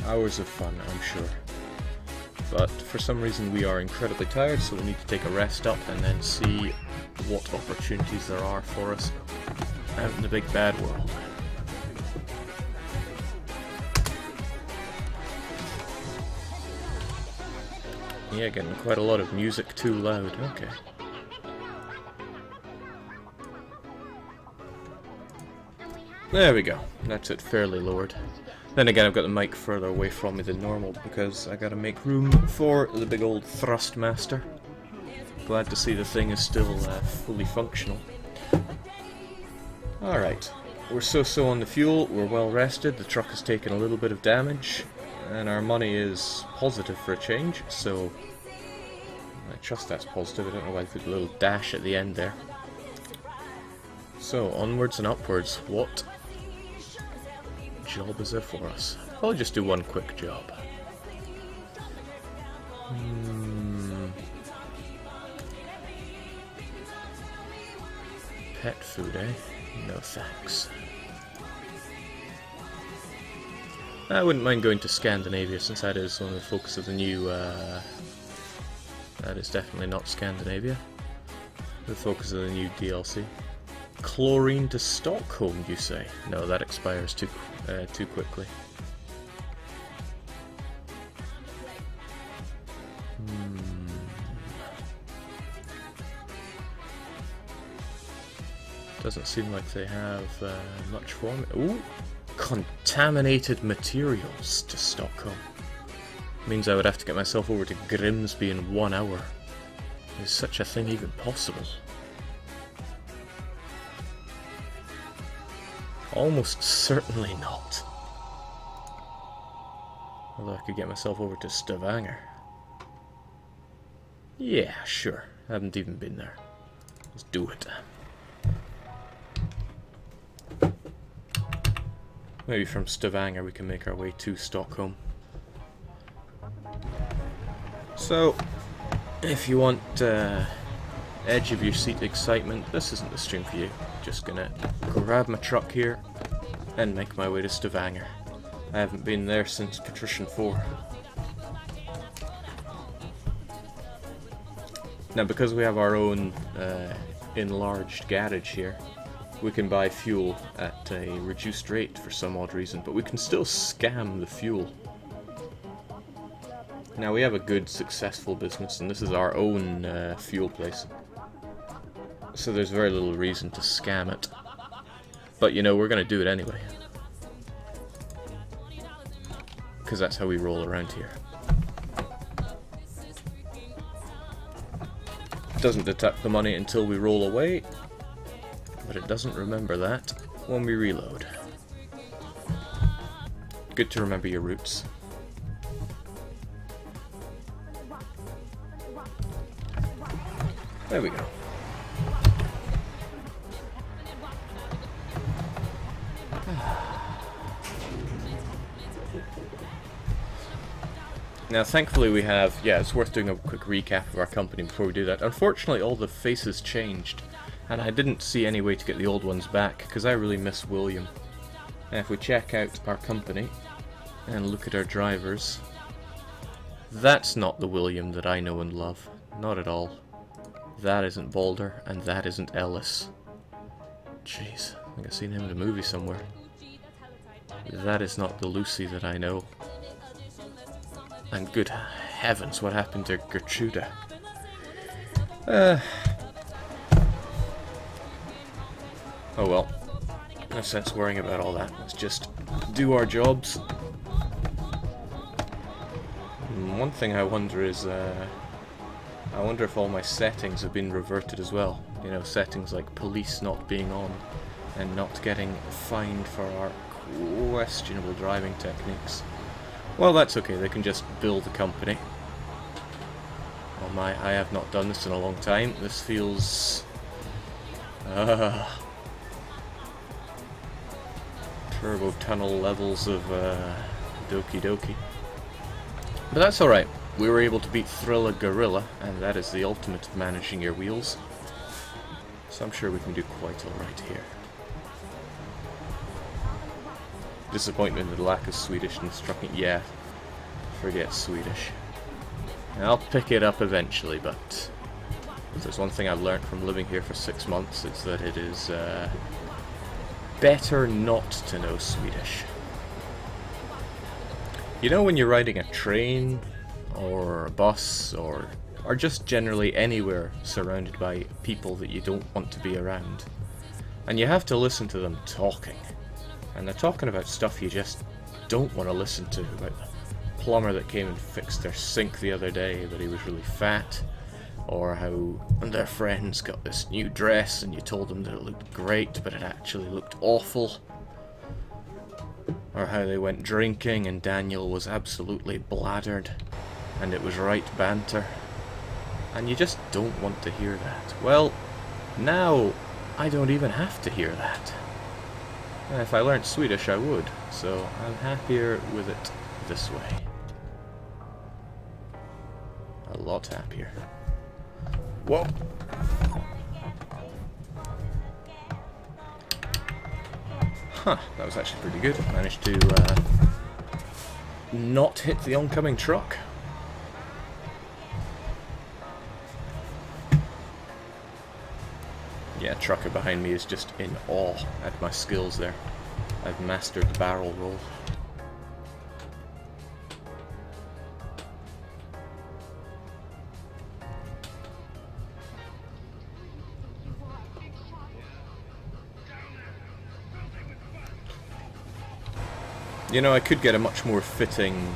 Hours of fun, I'm sure. But for some reason we are incredibly tired, so we need to take a rest up and then see what opportunities there are for us out in the big bad world. Yeah, getting quite a lot of music too loud. Okay. There we go. That's it, fairly lowered. Then again, I've got the mic further away from me than normal because I gotta make room for the big old Thrustmaster. Glad to see the thing is still fully functional. Alright. We're so-so on the fuel, we're well rested, the truck has taken a little bit of damage, and our money is positive for a change, so I trust that's positive. I don't know why they put a little dash at the end there. So, onwards and upwards. What job is there for us? I'll just do one quick job. Pet food, eh? No thanks. I wouldn't mind going to Scandinavia, since that is one of the focus of the new, that is definitely not Scandinavia. The focus of the new DLC. Chlorine to Stockholm, you say? No, that expires too quickly. Doesn't seem like they have much for me. Ooh! Contaminated materials to Stockholm. Means I would have to get myself over to Grimsby in 1 hour. Is such a thing even possible? Almost certainly not. Although I could get myself over to Stavanger. Yeah, sure. I haven't even been there. Let's do it. Maybe from Stavanger we can make our way to Stockholm. So, if you want edge of your seat excitement, this isn't the stream for you. Just gonna grab my truck here and make my way to Stavanger. I haven't been there since Patrician 4. Now, because we have our own enlarged garage here, we can buy fuel at a reduced rate for some odd reason, but we can still scam the fuel. Now, we have a good, successful business, and this is our own fuel place. So there's very little reason to scam it. But, you know, we're going to do it anyway. Because that's how we roll around here. Doesn't detect the money until we roll away, but it doesn't remember that when we reload. Good to remember your roots. There we go. Now, thankfully we have, yeah, it's worth doing a quick recap of our company before we do that. Unfortunately, all the faces changed, and I didn't see any way to get the old ones back, because I really miss William. And if we check out our company, and look at our drivers, that's not the William that I know and love. Not at all. That isn't Balder, and that isn't Ellis. Jeez, I think I've seen him in a movie somewhere. That is not the Lucy that I know. And good heavens, what happened to Gertruda? Oh well, no sense worrying about all that. Let's just do our jobs. One thing I wonder is, I wonder if all my settings have been reverted as well. You know, settings like police not being on and not getting fined for our questionable driving techniques. Well, that's okay, they can just build a company. Oh my, I have not done this in a long time. This feels... turbo tunnel levels of Doki Doki. But that's alright. We were able to beat Thrilla Gorilla, and that is the ultimate of managing your wheels. So I'm sure we can do quite alright here. disappointment in the lack of Swedish in this trucking. Yeah, forget Swedish. I'll pick it up eventually, but if there's one thing I've learned from living here for 6 months, it's that it is better not to know Swedish. You know, when you're riding a train or a bus or just generally anywhere surrounded by people that you don't want to be around, and you have to listen to them talking, and they're talking about stuff you just don't want to listen to, about the plumber that came and fixed their sink the other day but he was really fat, or how their friends got this new dress and you told them that it looked great but it actually looked awful, or how they went drinking and Daniel was absolutely bladdered and it was right banter, and you just don't want to hear that. Well, now I don't even have to hear that. If I learnt Swedish I would, so I'm happier with it this way. A lot happier. Whoa! Huh, that was actually pretty good. Managed to not hit the oncoming truck. Yeah, trucker behind me is just in awe at my skills there. I've mastered the barrel roll. You know, I could get a much more fitting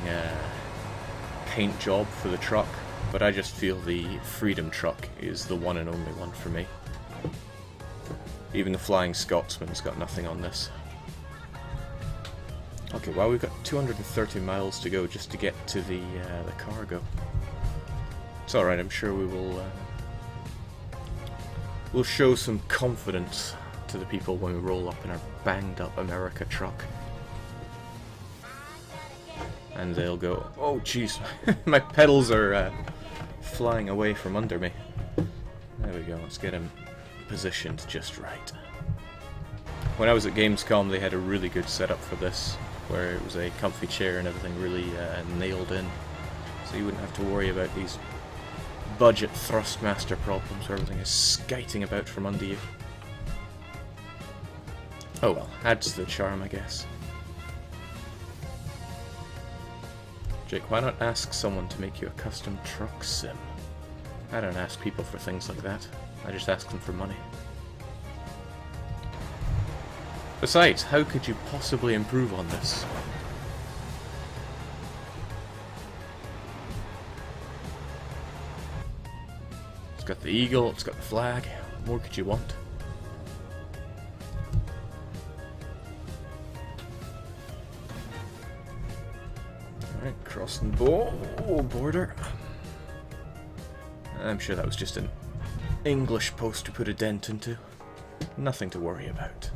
paint job for the truck, but I just feel the Freedom truck is the one and only one for me. Even the Flying Scotsman's got nothing on this. Okay, well, we've got 230 miles to go just to get to the cargo. It's alright, I'm sure we will we'll show some confidence to the people when we roll up in our banged up America truck. And they'll go, oh jeez, my pedals are flying away from under me. There we go, let's get him positioned just right. When I was at Gamescom they had a really good setup for this, where it was a comfy chair and everything really nailed in, so you wouldn't have to worry about these budget Thrustmaster problems where everything is skiting about from under you. Oh well, adds to the charm, I guess. Jake, why not ask someone to make you a custom truck sim? I don't ask people for things like that. I just ask them for money. Besides, how could you possibly improve on this? It's got the eagle, it's got the flag. What more could you want? Alright, crossing the border. I'm sure that was just an English post to put a dent into. Nothing to worry about.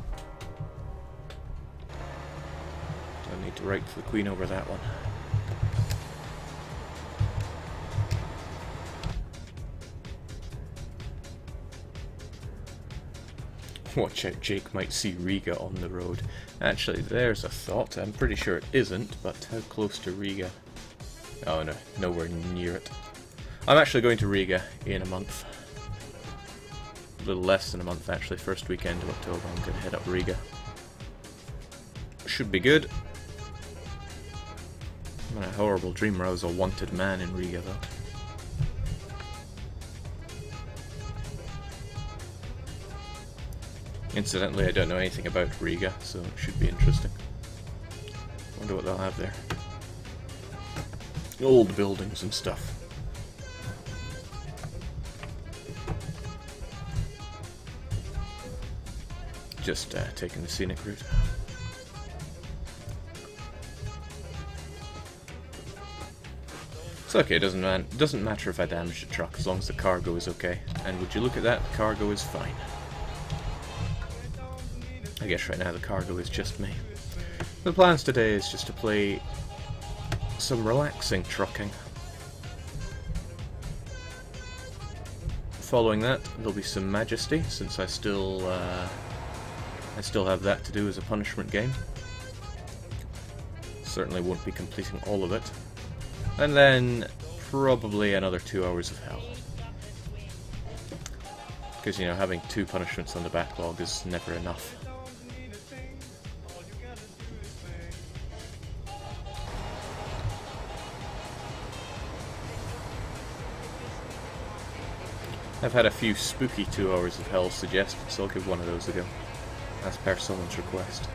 Don't need to write to the Queen over that one. Watch out, Jake might see Riga on the road. Actually, there's a thought. I'm pretty sure it isn't, but how close to Riga? Oh no, nowhere near it. I'm actually going to Riga in a month. A little less than a month actually, first weekend of October I'm going to head up Riga. Should be good. I'm in a horrible dream where I was a wanted man in Riga though. Incidentally, I don't know anything about Riga, so it should be interesting. Wonder what they'll have there. Old buildings and stuff. Just taking the scenic route. It's okay, it doesn't matter if I damage the truck as long as the cargo is okay. And would you look at that, the cargo is fine. I guess right now the cargo is just me. The plans today is just to play some relaxing trucking. Following that, there'll be some Majesty, since I still have that to do as a punishment game. Certainly won't be completing all of it. And then probably another 2 hours of hell. Because, you know, having 2 punishments on the backlog is never enough. I've had a few spooky 2 hours of hell suggested, so I'll give one of those a go, as per someone's request.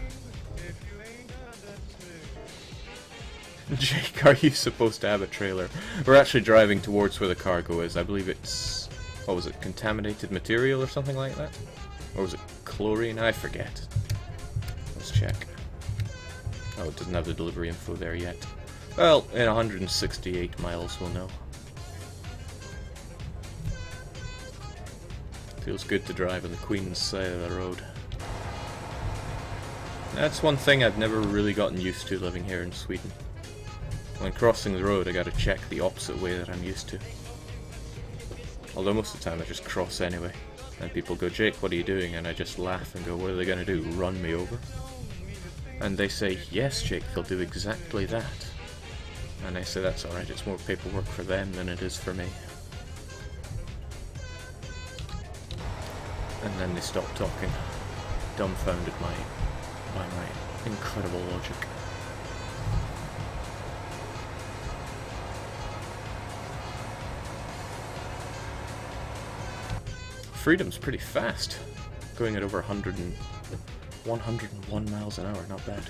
Jake, are you supposed to have a trailer? We're actually driving towards where the cargo is. I believe it's, what was it, contaminated material or something like that? Or was it chlorine? I forget. Let's check. Oh, it doesn't have the delivery info there yet. Well, in 168 miles we'll know. Feels good to drive on the Queen's side of the road. That's one thing I've never really gotten used to living here in Sweden. When crossing the road I gotta check the opposite way that I'm used to. Although most of the time I just cross anyway. And people go, Jake, what are you doing? And I just laugh and go, what are they gonna do? Run me over? And they say, yes, Jake, they'll do exactly that. And I say, that's alright, it's more paperwork for them than it is for me. And then they stop talking, dumbfounded by my incredible logic. Freedom's pretty fast, going at over 101 miles an hour, not bad.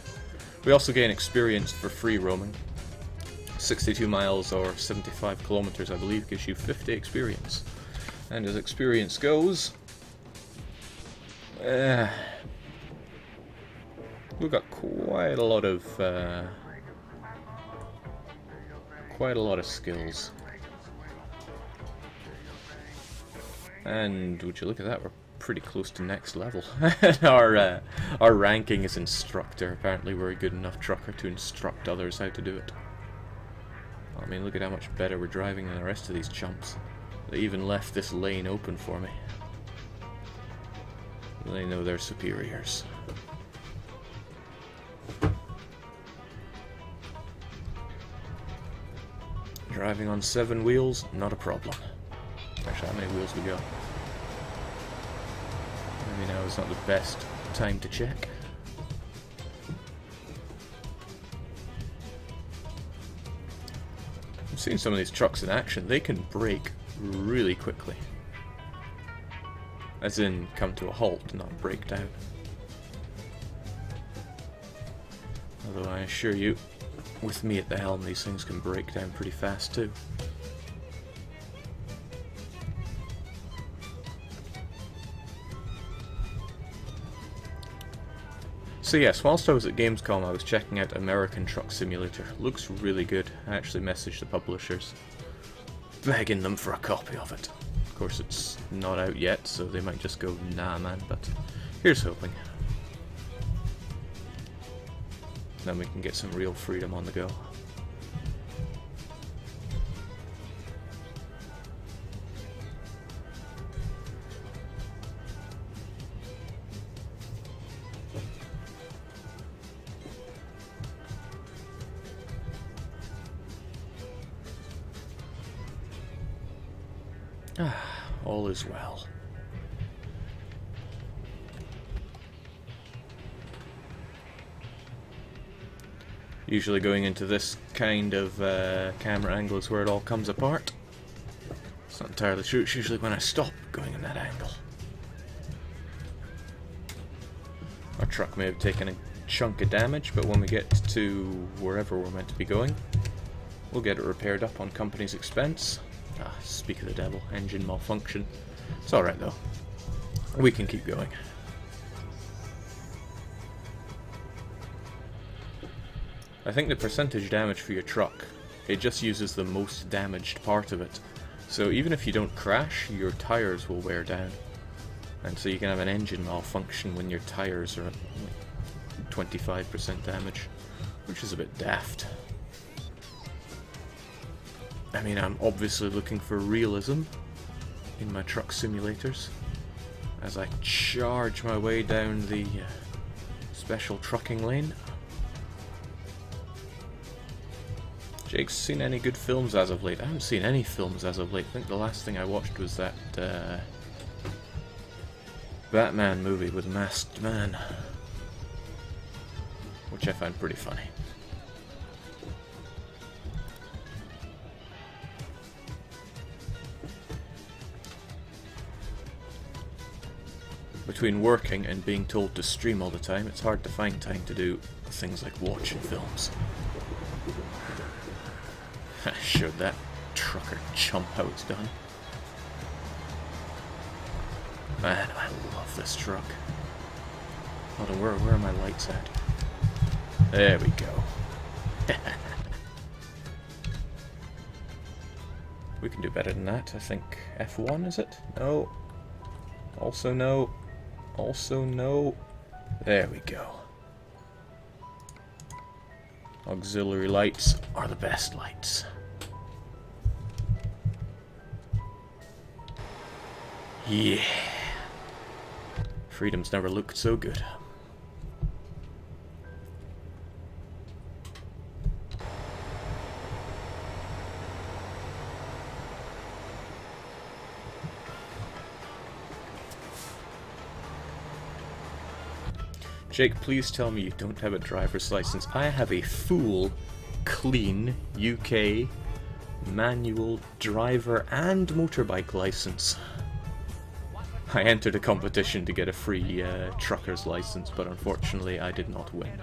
We also gain experience for free roaming. 62 miles or 75 kilometers, I believe, gives you 50 experience. And as experience goes, we've got quite a lot of skills. And would you look at that, we're pretty close to next level. Our ranking is instructor. Apparently we're a good enough trucker to instruct others how to do it. I mean, look at how much better we're driving than the rest of these chumps. They even left this lane open for me. They know they're superiors. Driving on 7 wheels, not a problem. Actually, how many wheels we got? Maybe now is not the best time to check. I've seen some of these trucks in action. They can brake really quickly. As in, come to a halt, not break down. Although I assure you, with me at the helm, these things can break down pretty fast too. So yes, whilst I was at Gamescom I was checking out American Truck Simulator. Looks really good. I actually messaged the publishers, begging them for a copy of it. Of course it's not out yet, so they might just go, nah man, but here's hoping. Then we can get some real freedom on the go. All is well. Usually going into this kind of camera angle is where it all comes apart. It's not entirely true, it's usually when I stop going in that angle. Our truck may have taken a chunk of damage, but when we get to wherever we're meant to be going, we'll get it repaired up on company's expense. Ah, speak of the devil, engine malfunction. It's alright though. We can keep going. I think the percentage damage for your truck, it just uses the most damaged part of it. So even if you don't crash, your tires will wear down. And so you can have an engine malfunction when your tires are at 25% damage, which is a bit daft. I mean, I'm obviously looking for realism in my truck simulators as I charge my way down the special trucking lane. Jake's seen any good films as of late? I haven't seen any films as of late. I think the last thing I watched was that Batman movie with Masked Man, which I find pretty funny. Between working and being told to stream all the time, it's hard to find time to do things like watching films. I showed that trucker chump how it's done. Man, I love this truck. Hold on, where are my lights at? There we go. We can do better than that. I think F1, is it? No. Also no. Also no. There we go. Auxiliary lights are the best lights. Yeah. Freedom's never looked so good. Jake, please tell me you don't have a driver's license. I have a full, clean UK manual driver and motorbike license. I entered a competition to get a free trucker's license, but unfortunately I did not win.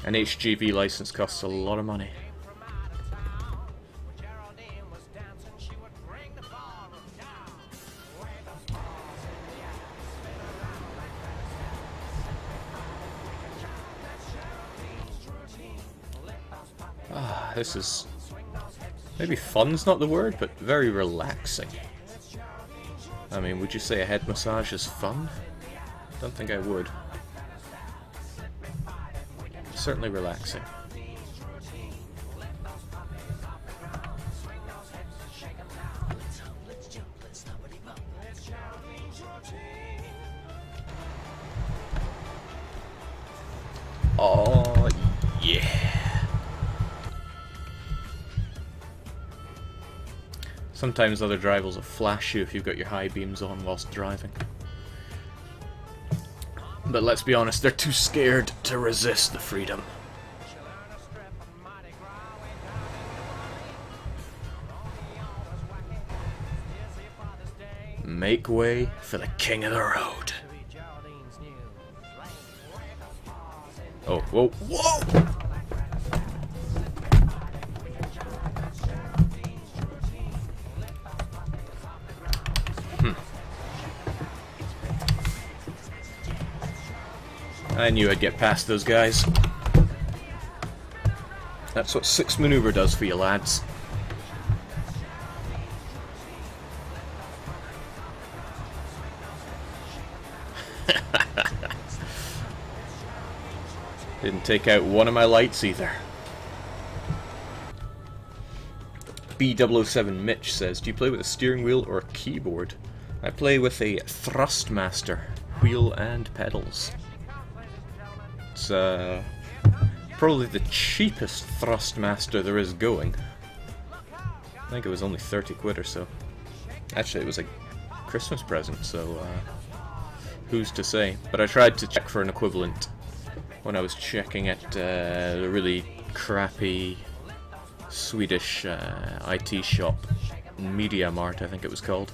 An HGV license costs a lot of money. This is... maybe fun's not the word, but very relaxing. I mean, would you say a head massage is fun? Don't think I would. Certainly relaxing. Oh, yeah. Sometimes other drivers will flash you if you've got your high beams on whilst driving. But let's be honest, they're too scared to resist the freedom. Make way for the king of the road. Oh, whoa, whoa! I knew I'd get past those guys. That's what 6 maneuver does for you, lads. Didn't take out one of my lights either. B007 Mitch says, do you play with a steering wheel or a keyboard? I play with a Thrustmaster, wheel and pedals. It's probably the cheapest Thrustmaster there is going. I think it was only 30 quid or so. Actually, it was a Christmas present, so who's to say? But I tried to check for an equivalent when I was checking at the really crappy Swedish IT shop, Media Mart, I think it was called.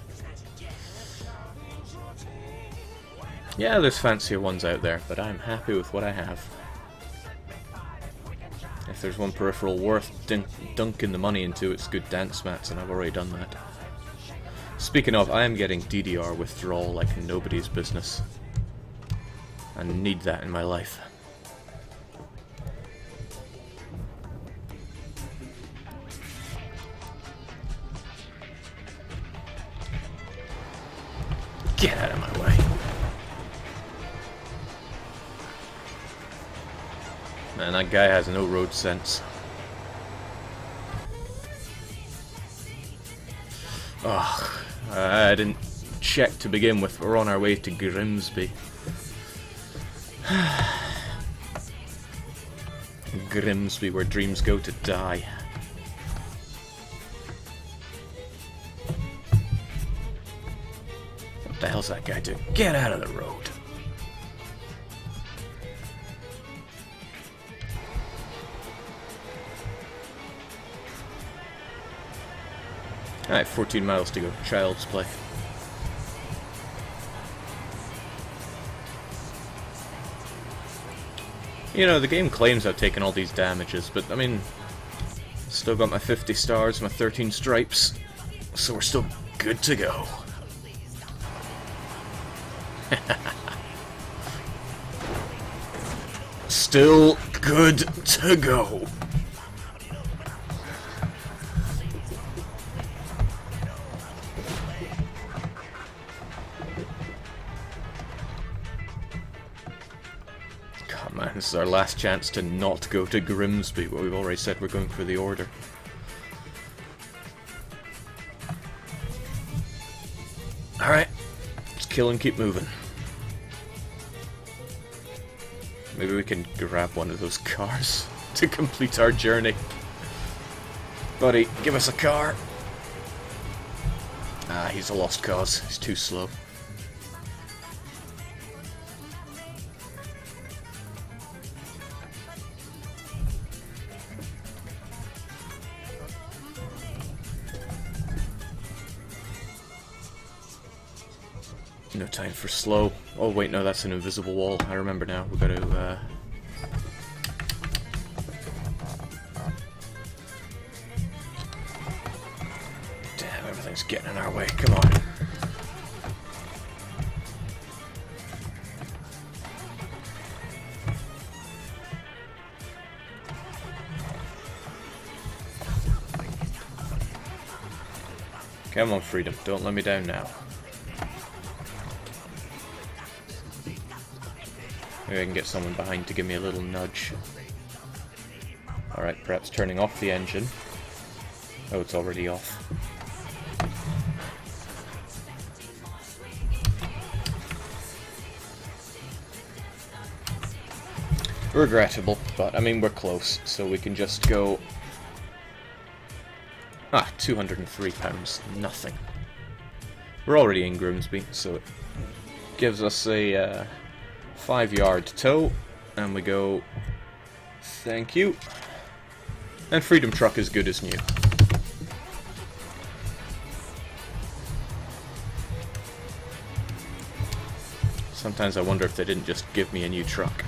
Yeah, there's fancier ones out there, but I'm happy with what I have. If there's one peripheral worth dunking the money into, it's good dance mats, and I've already done that. Speaking of, I am getting DDR withdrawal like nobody's business. I need that in my life. Get out of my way. Man, that guy has no road sense. Ugh, I didn't check to begin with. We're on our way to Grimsby. Grimsby, where dreams go to die. What the hell's that guy doing? Get out of the road! Alright, 14 miles to go. Child's play. You know, the game claims I've taken all these damages, but I mean, still got my 50 stars, my 13 stripes, so we're still good to go. Still good to go. Man, this is our last chance to not go to Grimsby, but we've already said we're going for the order. Alright, let's kill and keep moving. Maybe we can grab one of those cars to complete our journey. Buddy, give us a car. Ah, he's a lost cause. He's too slow. No time for slow. Oh wait, no, that's an invisible wall. I remember now. We've got to, Damn, everything's getting in our way. Come on. Come on, freedom. Don't let me down now. Maybe I can get someone behind to give me a little nudge. Alright, perhaps turning off the engine. Oh, it's already off. Regrettable, but I mean we're close, so we can just go... Ah, £203, nothing. We're already in Grimsby, so it gives us a 5-yard tow, and we go, thank you. And Freedom Truck is good as new. Sometimes I wonder if they didn't just give me a new truck.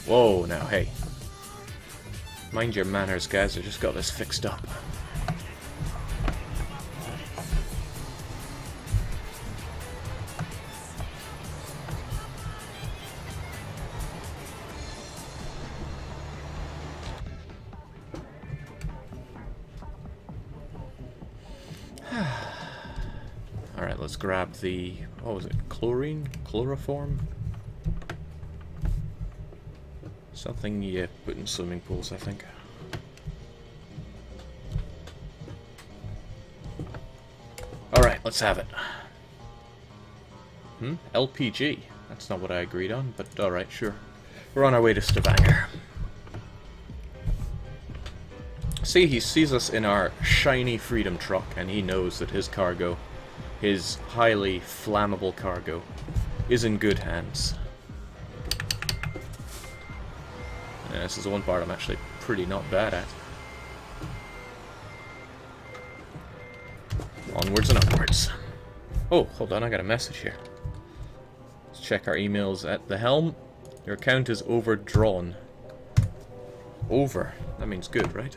Whoa, now, hey. Mind your manners, guys, I just got this fixed up. Alright, let's grab the... what was it? Chlorine? Chloroform? Something you put in swimming pools, I think. Alright, let's have it. LPG. That's not what I agreed on, but alright, sure. We're on our way to Stavanger. See, he sees us in our shiny Freedom Truck, and he knows that his cargo, his highly flammable cargo, is in good hands. Yeah, this is the one part I'm actually pretty not bad at. Onwards and upwards. Oh, hold on, I got a message here. Let's check our emails at the helm. Your account is overdrawn. Over. That means good, right?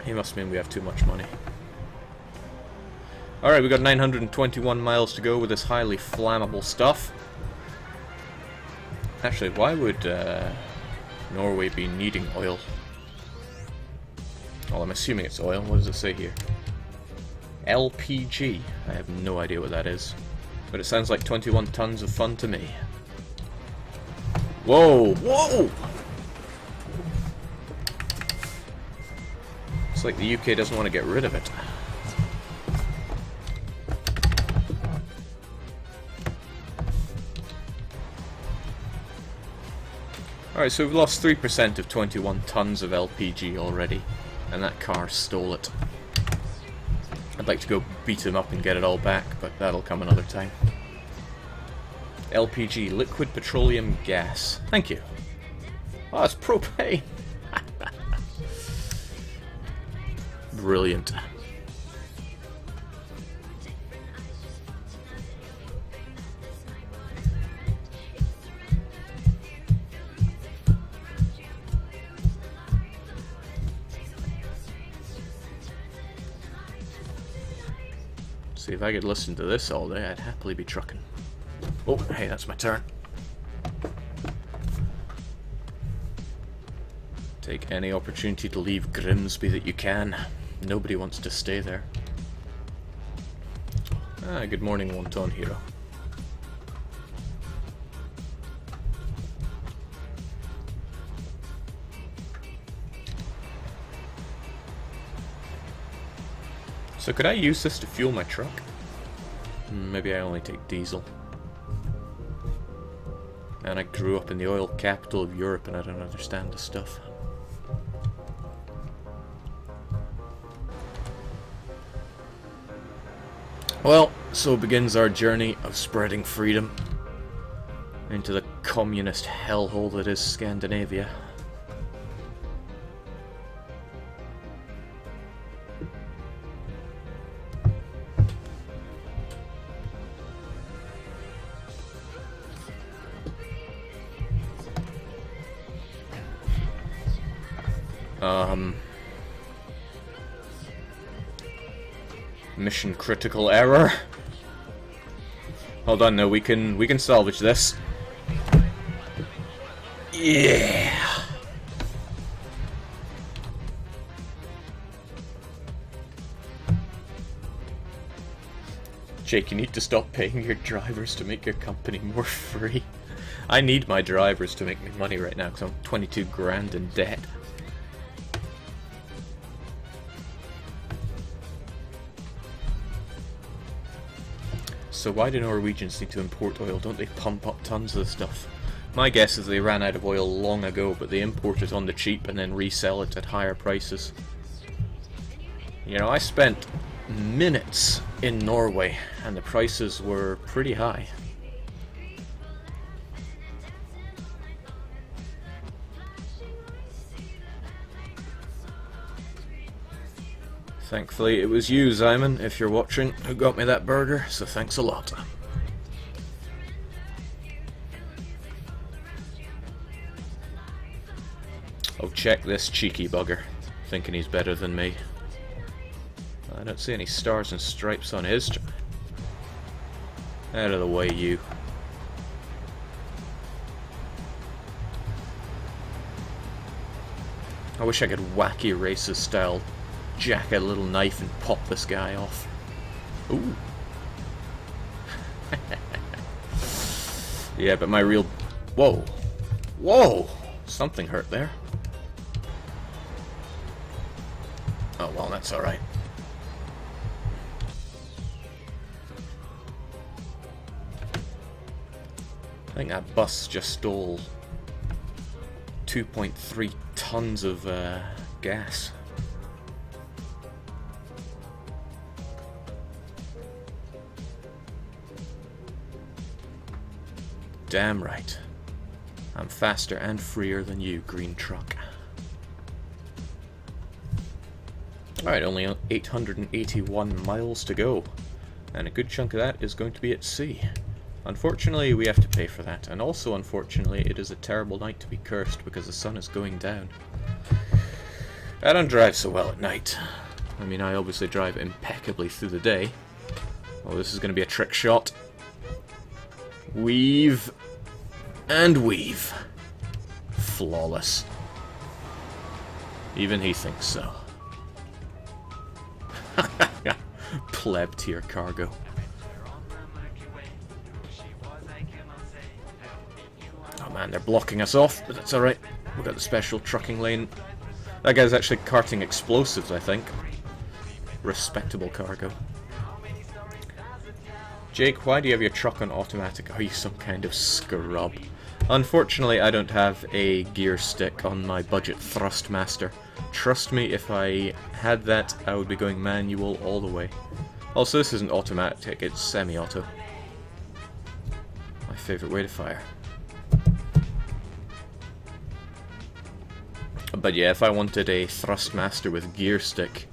He must mean we have too much money. Alright, we got 921 miles to go with this highly flammable stuff. Actually, why would Norway be needing oil? Well, I'm assuming it's oil. What does it say here? LPG. I have no idea what that is. But it sounds like 21 tons of fun to me. Whoa! Whoa! It's like the UK doesn't want to get rid of it. Alright, so we've lost 3% of 21 tons of LPG already, and that car stole it. I'd like to go beat him up and get it all back, but that'll come another time. LPG, liquid petroleum gas. Thank you. Oh, it's propane! Brilliant. See, if I could listen to this all day, I'd happily be trucking. Oh, hey, that's my turn. Take any opportunity to leave Grimsby that you can. Nobody wants to stay there. Ah, good morning, Wonton Hero. So could I use this to fuel my truck? Maybe I only take diesel. And I grew up in the oil capital of Europe and I don't understand this stuff. Well, so begins our journey of spreading freedom into the communist hellhole that is Scandinavia. Mission critical error. Hold on, no, we can salvage this. Yeah. Jake, you need to stop paying your drivers to make your company more free. I need my drivers to make me money right now because I'm 22 grand in debt. So why do Norwegians need to import oil? Don't they pump up tons of the stuff? My guess is they ran out of oil long ago, but they import it on the cheap and then resell it at higher prices. You know, I spent minutes in Norway and the prices were pretty high. Thankfully, it was you, Simon, if you're watching, who got me that burger, so thanks a lot. Oh, check this cheeky bugger, thinking he's better than me. I don't see any stars and stripes on his. Out of the way, you. I wish I could wacky races style jack a little knife and pop this guy off. Ooh. Yeah, but my real... Whoa. Whoa! Something hurt there. Oh, well, that's alright. I think that bus just stole 2.3 tons of gas. Damn right. I'm faster and freer than you, green truck. Alright, only 881 miles to go. And a good chunk of that is going to be at sea. Unfortunately, we have to pay for that. And also, unfortunately, it is a terrible night to be cursed because the sun is going down. I don't drive so well at night. I mean, I obviously drive impeccably through the day. Oh, this is going to be a trick shot. Weave and weave. Flawless. Even he thinks so. Pleb tier cargo. Oh man, they're blocking us off, but that's alright. We've got the special trucking lane. That guy's actually carting explosives, I think. Respectable cargo. Jake, why do you have your truck on automatic? Are you some kind of scrub? Unfortunately, I don't have a gear stick on my budget Thrustmaster. Trust me, if I had that, I would be going manual all the way. Also, this isn't automatic, it's semi-auto. My favourite way to fire. But yeah, if I wanted a Thrustmaster with gear stick,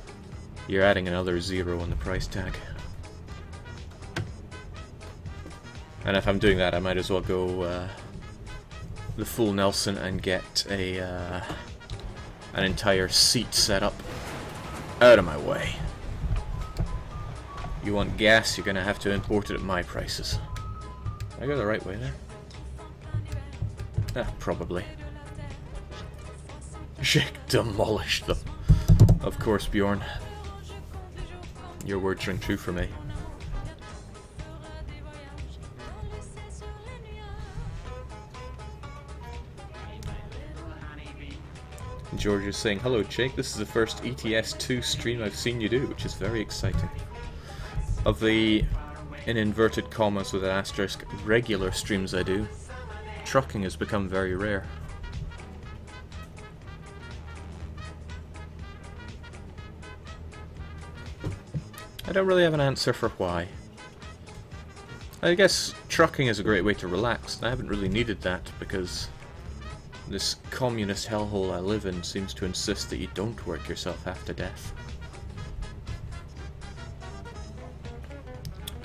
you're adding another 0 on the price tag. And if I'm doing that, I might as well go the full Nelson and get a an entire seat set up. Out of my way. You want gas, you're gonna have to import it at my prices. Did I go the right way there? Ah, probably. Jake demolished them. Of course, Bjorn. Your words ring true for me. George is saying, hello Jake, this is the first ETS2 stream I've seen you do, which is very exciting. Of the, in inverted commas with an asterisk, regular streams I do, trucking has become very rare. I don't really have an answer for why. I guess trucking is a great way to relax, and I haven't really needed that because this communist hellhole I live in seems to insist that you don't work yourself half to death.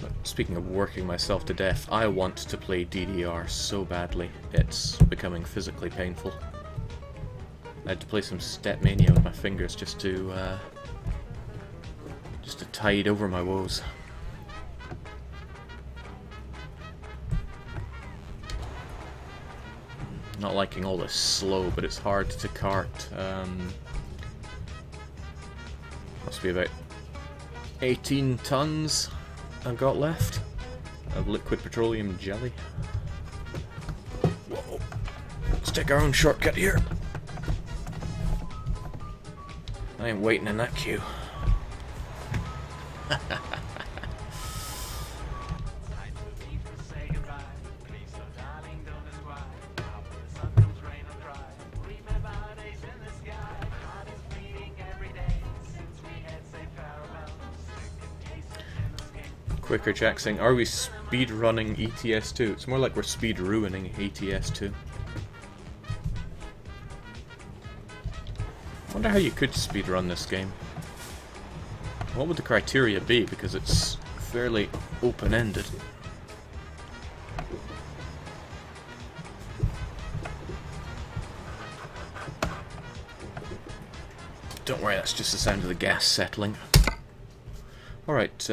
But speaking of working myself to death, I want to play DDR so badly, it's becoming physically painful. I had to play some Stepmania with my fingers just to tide over my woes. Not liking all this slow, but it's hard to cart. Must be about 18 tons I've got left of liquid petroleum jelly. Whoa. Let's take our own shortcut here. I ain't waiting in that queue. Quicker Jack saying, are we speed running ETS2? It's more like we're speed ruining ETS2. I wonder how you could speed run this game. What would the criteria be? Because it's fairly open-ended. Don't worry, that's just the sound of the gas settling. Alright,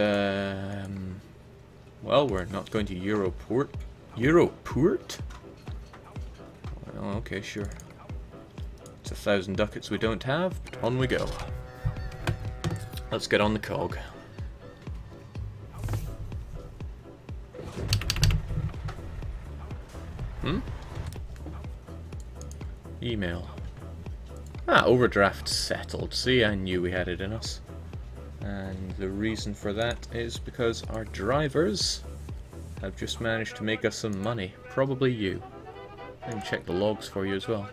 well, we're not going to Europort. Europort? Well, okay, sure. It's 1,000 ducats we don't have, but on we go. Let's get on the cog. Email. Ah, overdraft settled. See, I knew we had it in us. And the reason for that is because our drivers have just managed to make us some money. Probably you. I can check the logs for you as well.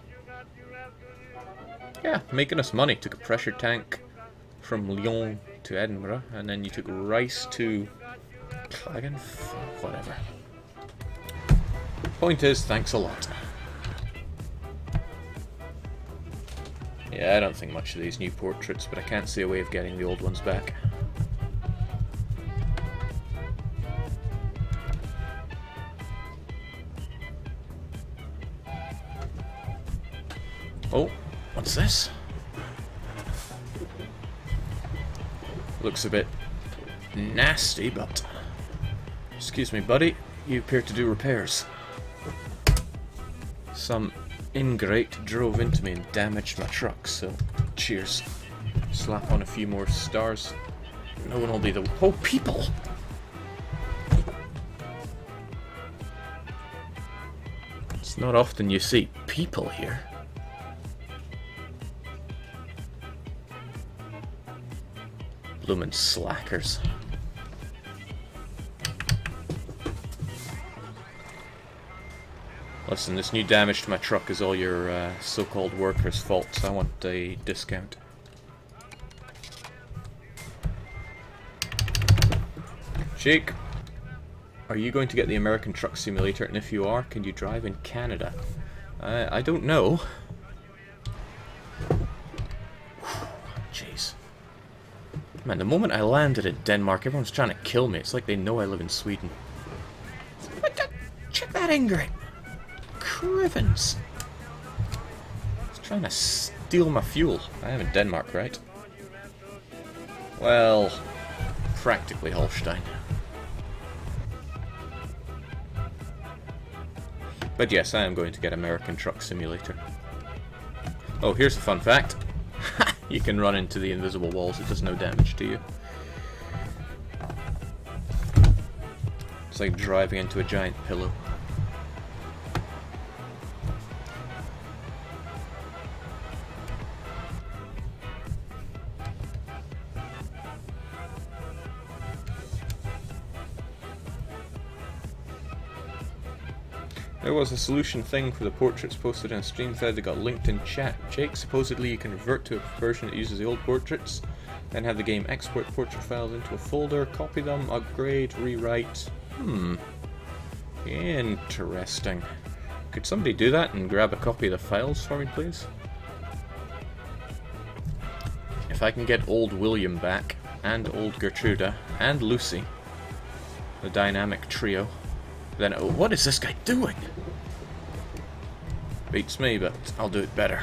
Yeah, making us money. Took a pressure tank from Lyon to Edinburgh, and then you took rice to Clagan? Whatever. Point is, thanks a lot. Yeah, I don't think much of these new portraits, but I can't see a way of getting the old ones back. Oh, what's this? Looks a bit nasty, but... Excuse me, buddy. You appear to do repairs. Some ingrate drove into me and damaged my truck, so cheers. Slap on a few more stars. No one will be the... Oh, people! It's not often you see people here. Bloomin' slackers. Listen, this new damage to my truck is all your so-called workers' fault, so I want a discount. Jake, are you going to get the American Truck Simulator? And if you are, can you drive in Canada? I don't know. Jeez. Man, the moment I landed in Denmark, everyone's trying to kill me. It's like they know I live in Sweden. Check that ingrate! Crivens! It's trying to steal my fuel. I am in Denmark, right? Well, practically Holstein. But yes, I am going to get American Truck Simulator. Oh, here's a fun fact. You can run into the invisible walls, it does no damage to you. It's like driving into a giant pillow. There was a solution thing for the portraits posted in a stream thread that got linked in chat. Jake, supposedly you can revert to a version that uses the old portraits, then have the game export portrait files into a folder, copy them, upgrade, rewrite. Interesting. Could somebody do that and grab a copy of the files for me, please? If I can get old William back, and old Gertruda, and Lucy, the dynamic trio, then oh, what is this guy doing? Beats me, but I'll do it better.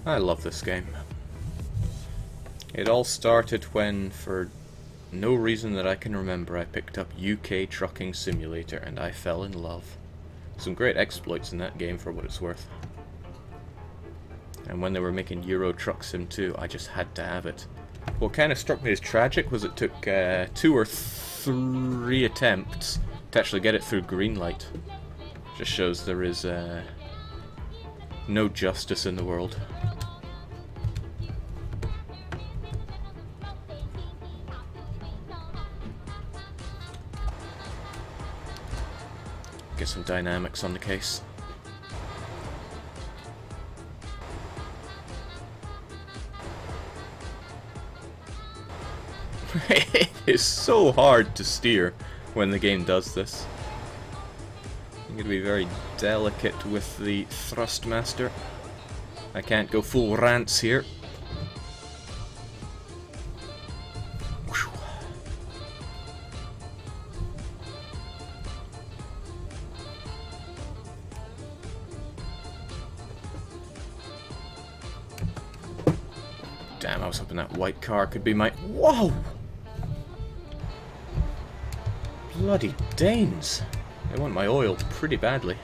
I love this game. It all started when, for no reason that I can remember, I picked up UK Trucking Simulator and I fell in love. Some great exploits in that game for what it's worth. And when they were making Euro Truck Sim 2, I just had to have it. What kind of struck me as tragic was it took 2 or 3 attempts to actually get it through green light. Just shows there is no justice in the world. Get some dynamics on the case. It is so hard to steer when the game does this. I'm going to be very delicate with the Thrustmaster. I can't go full rants here. Damn, I was hoping that white car could be my... Whoa! Bloody Danes! They want my oil pretty badly.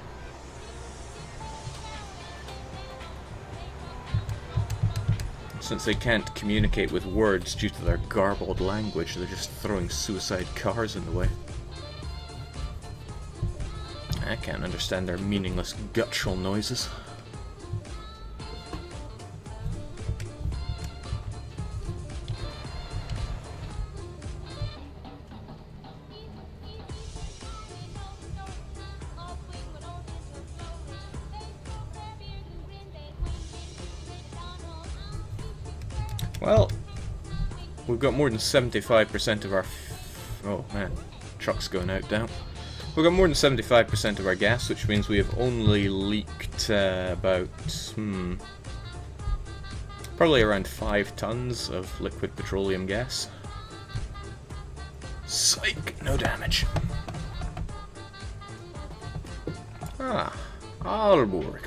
Since they can't communicate with words due to their garbled language, they're just throwing suicide cars in the way. I can't understand their meaningless guttural noises. Well, we've got more than 75% of our... Oh man, truck's going out down. We've got more than 75% of our gas, which means we have only leaked about... probably around 5 tons of liquid petroleum gas. Psych! No damage. Ah, Aalborg.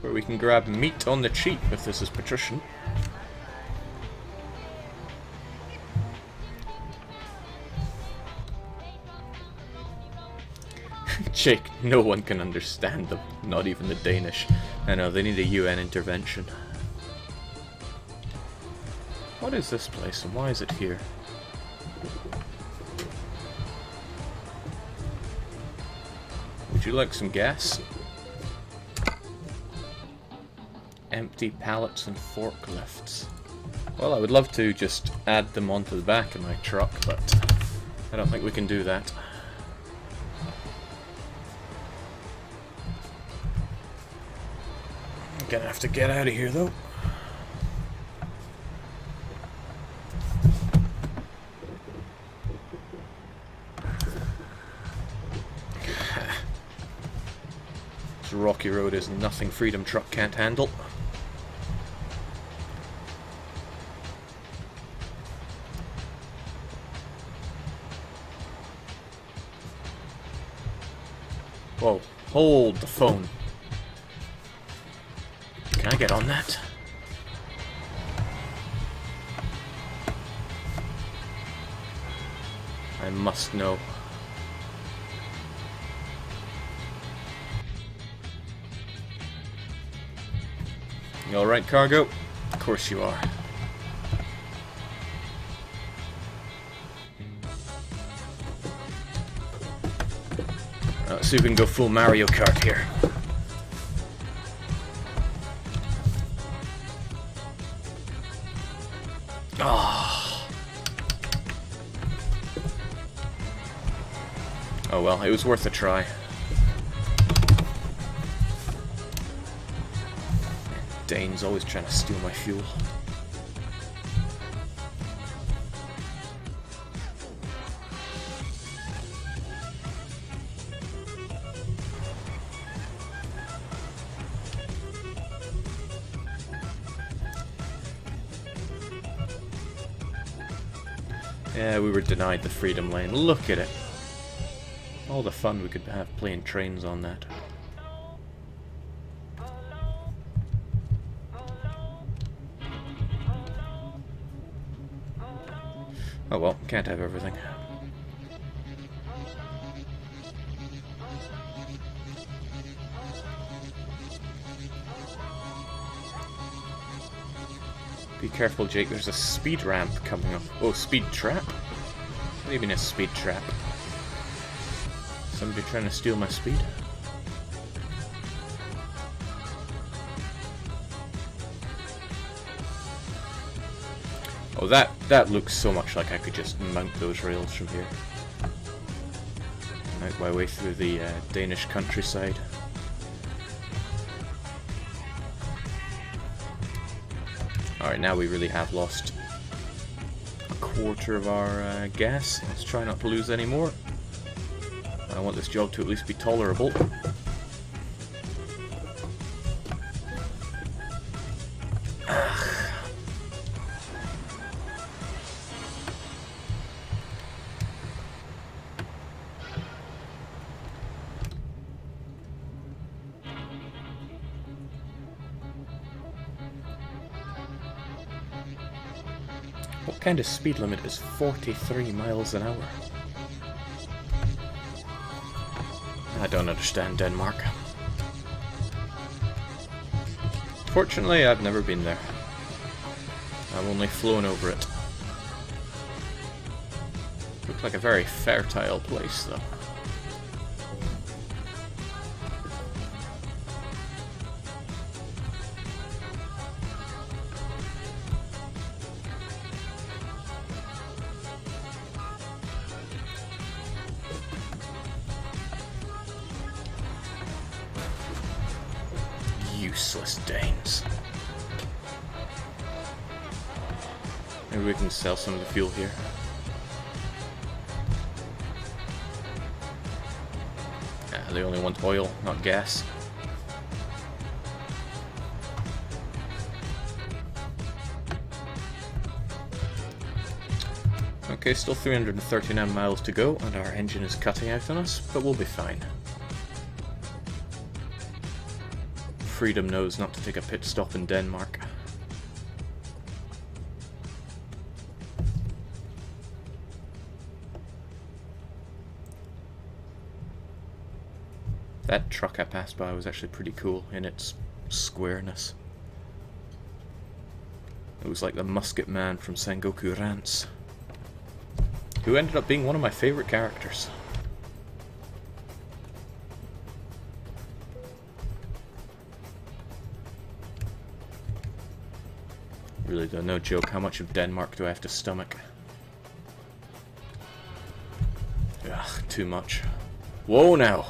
Where we can grab meat on the cheap if this is patrician. Jake, no one can understand them, not even the Danish. I know, they need a UN intervention. What is this place and why is it here? Would you like some gas? Empty pallets and forklifts. Well, I would love to just add them onto the back of my truck, but I don't think we can do that. I'm gonna have to get out of here, though. This rocky road is nothing Freedom Truck can't handle. Whoa, hold the phone. Can I get on that? I must know. You alright, cargo? Of course you are. Let's see if we can go full Mario Kart here. Oh well, it was worth a try. Dane's always trying to steal my fuel. Yeah, we were denied the freedom lane. Look at it. All the fun we could have playing trains on that. Oh well, can't have everything. Be careful, Jake, there's a speed ramp coming up. Oh, speed trap? What do you mean a speed trap? Somebody trying to steal my speed? Oh, that looks so much like I could just mount those rails from here. Make my way through the Danish countryside. Alright, now we really have lost a quarter of our gas. Let's try not to lose any more. I want this job to at least be tolerable. What kind of speed limit is 43 miles an hour? I don't understand Denmark. Fortunately, I've never been there. I've only flown over it. Looks like a very fertile place, though. Useless Danes. Maybe we can sell some of the fuel here. They only want oil, not gas. Okay, still 339 miles to go, and our engine is cutting out on us, but we'll be fine. Freedom knows not to take a pit stop in Denmark. That truck I passed by was actually pretty cool in its squareness. It was like the musket man from Sengoku Rants. who ended up being one of my favourite characters. Really though, no joke, how much of Denmark do I have to stomach? Ugh, too much. Whoa now!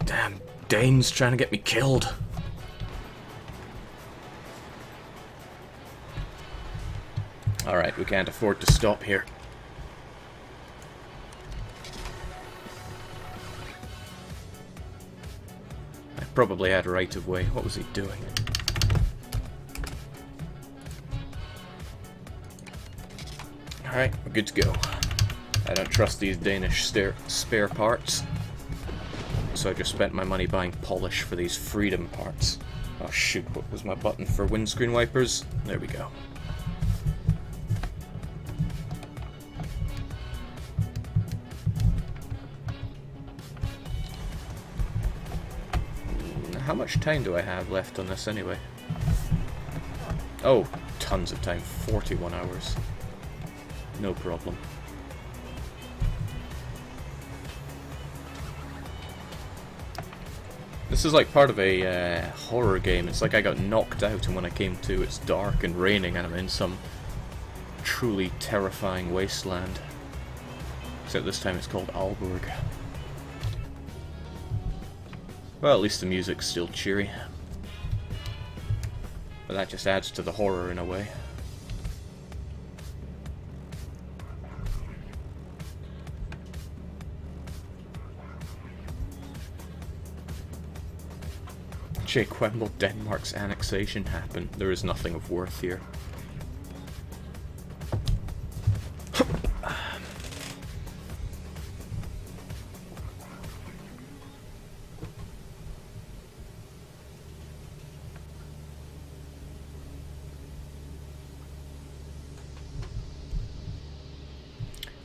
Damn, Danes trying to get me killed. Alright, we can't afford to stop here. I probably had right of way. What was he doing? Alright, we're good to go. I don't trust these Danish spare parts. So I just spent my money buying polish for these freedom parts. Oh shoot, what was my button for windscreen wipers? There we go. How much time do I have left on this anyway? Oh, tons of time. 41 hours. No problem. This is like part of a horror game. It's like I got knocked out and when I came to, it's dark and raining and I'm in some truly terrifying wasteland. Except this time it's called Aalborg. Well, at least the music's still cheery. But that just adds to the horror in a way. Jake, when will Denmark's annexation happen? There is nothing of worth here.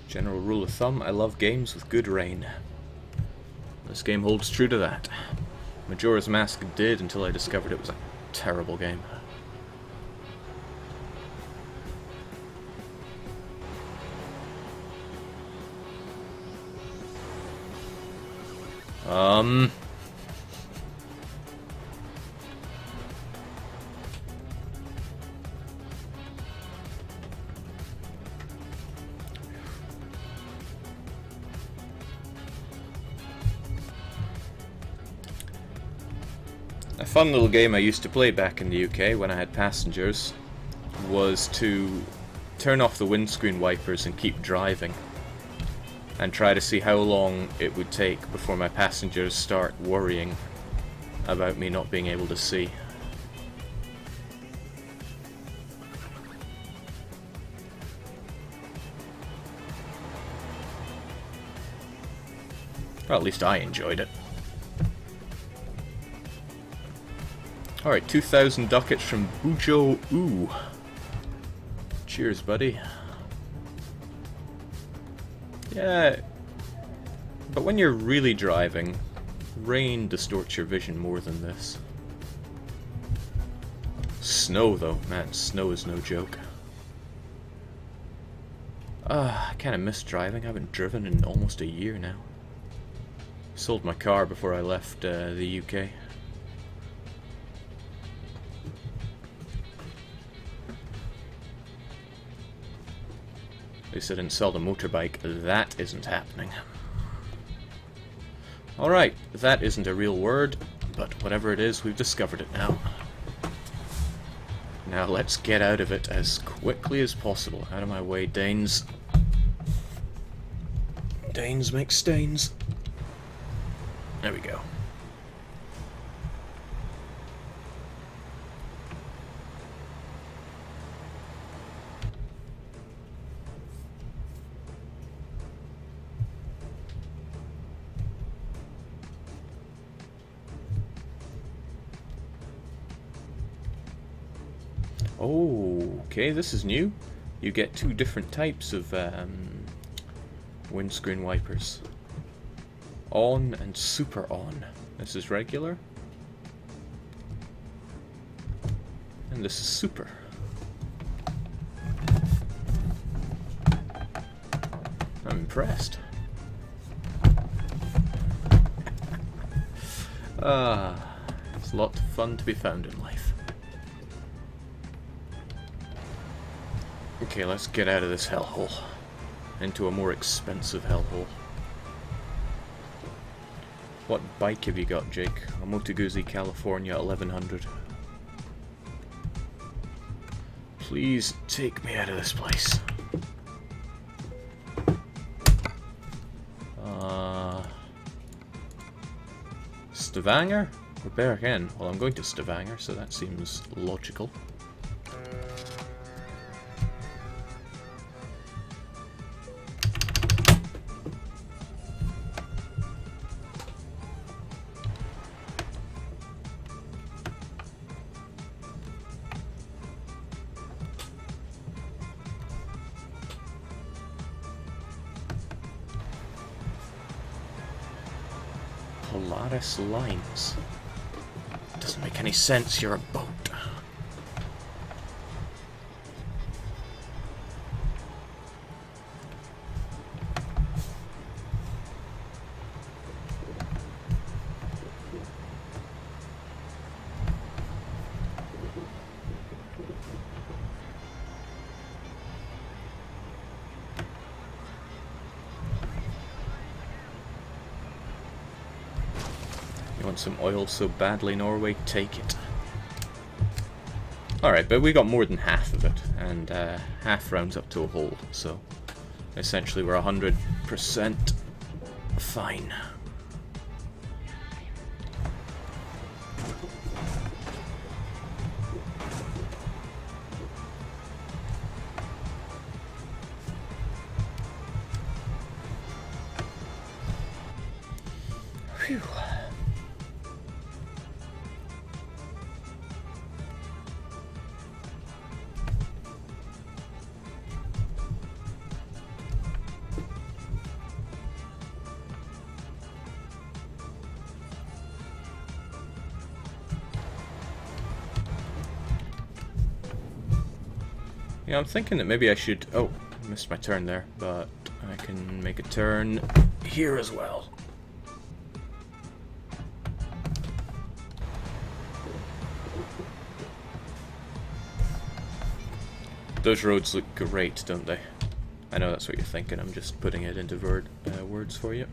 General rule of thumb, I love games with good rain. This game holds true to that. Majora's Mask did until I discovered it was a terrible game. A fun little game I used to play back in the UK when I had passengers was to turn off the windscreen wipers and keep driving and try to see how long it would take before my passengers start worrying about me not being able to see. Well, at least I enjoyed it. Alright, 2,000 ducats from Bujo Ooh. Cheers, buddy. Yeah, but when you're really driving, rain distorts your vision more than this. Snow, though. Man, snow is no joke. I kind of miss driving. I haven't driven in almost a year now. Sold my car before I left the UK. At least I didn't sell the motorbike. That isn't happening. Alright, that isn't a real word, but whatever it is, we've discovered it now. Now let's get out of it as quickly as possible. Out of my way, Danes. Danes make stains. There we go. Oh, okay, this is new. You get two different types of windscreen wipers. On and super on. This is regular. And this is super. I'm impressed. There's a lot of fun to be found in life. Okay, let's get out of this hellhole. Into a more expensive hellhole. What bike have you got, Jake? A Moto Guzzi California 1100. Please take me out of this place. Stavanger? Or Bergen? Well, I'm going to Stavanger, so that seems logical. Polaris lines. Doesn't make any sense, you're a boat. Want some oil so badly, Norway? Take it. Alright, but we got more than half of it, and half rounds up to a hold, so essentially we're 100% fine. Phew. Yeah, I'm thinking that maybe I should... Oh, I missed my turn there, but I can make a turn here as well. Those roads look great, don't they? I know that's what you're thinking, I'm just putting it into words for you.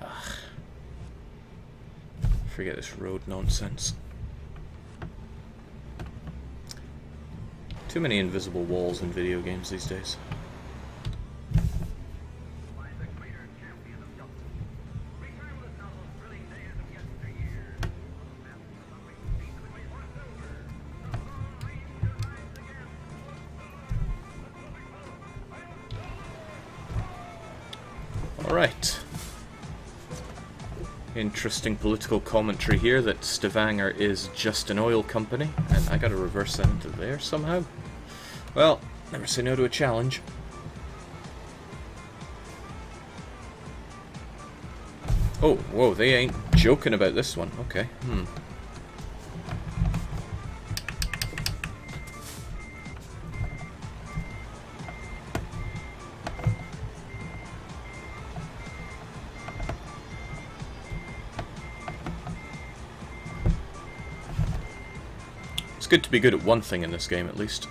Ugh. Forget this road nonsense. Too many invisible walls in video games these days. Alright. Interesting political commentary here that Stavanger is just an oil company, and I gotta reverse that into there somehow. Well, never say no to a challenge. Oh, whoa, they ain't joking about this one. Okay, It's good to be good at one thing in this game, at least.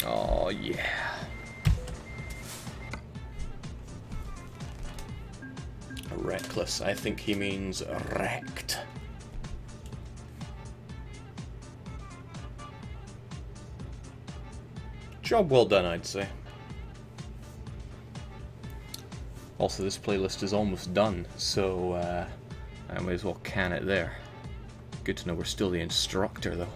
Oh, yeah. Reckless. I think he means wrecked. Job well done, I'd say. Also, this playlist is almost done, so I may as well can it there. Good to know we're still the instructor, though.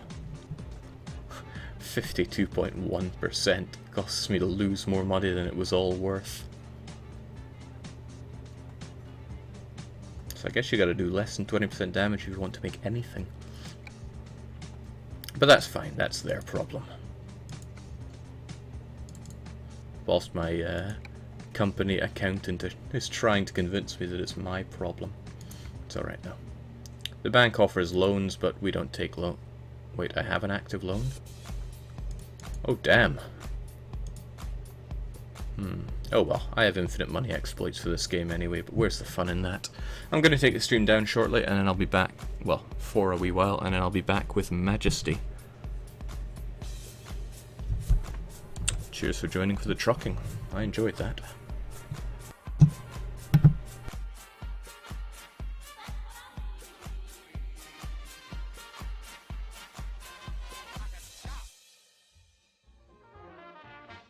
52.1% costs me to lose more money than it was all worth. So I guess you gotta do less than 20% damage if you want to make anything. But that's fine, that's their problem. Whilst my company accountant is trying to convince me that it's my problem. It's alright now. The bank offers loans, but we don't take loan. Wait, I have an active loan? Oh, damn. Oh well, I have infinite money exploits for this game anyway, but where's the fun in that? I'm going to take the stream down shortly, and then I'll be back, well, for a wee while, and then I'll be back with Majesty. Cheers for joining for the trucking. I enjoyed that.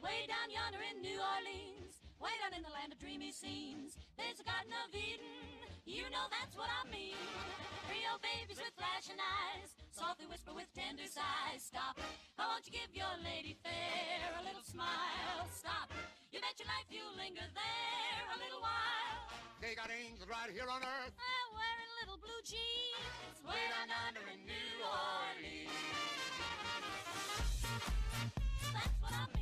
Way down yonder in New Orleans, way down in the land of dreamy scenes, there's a Garden of Eden, you know that's what I mean. Creole babies with flashing eyes, softly whisper with tender sighs. Stop, I want you give your lady fair a little smile. Stop, you bet your life you'll linger there a little while. They got angels right here on earth, Wearing little blue jeans, way down yonder in New Orleans. That's what I mean.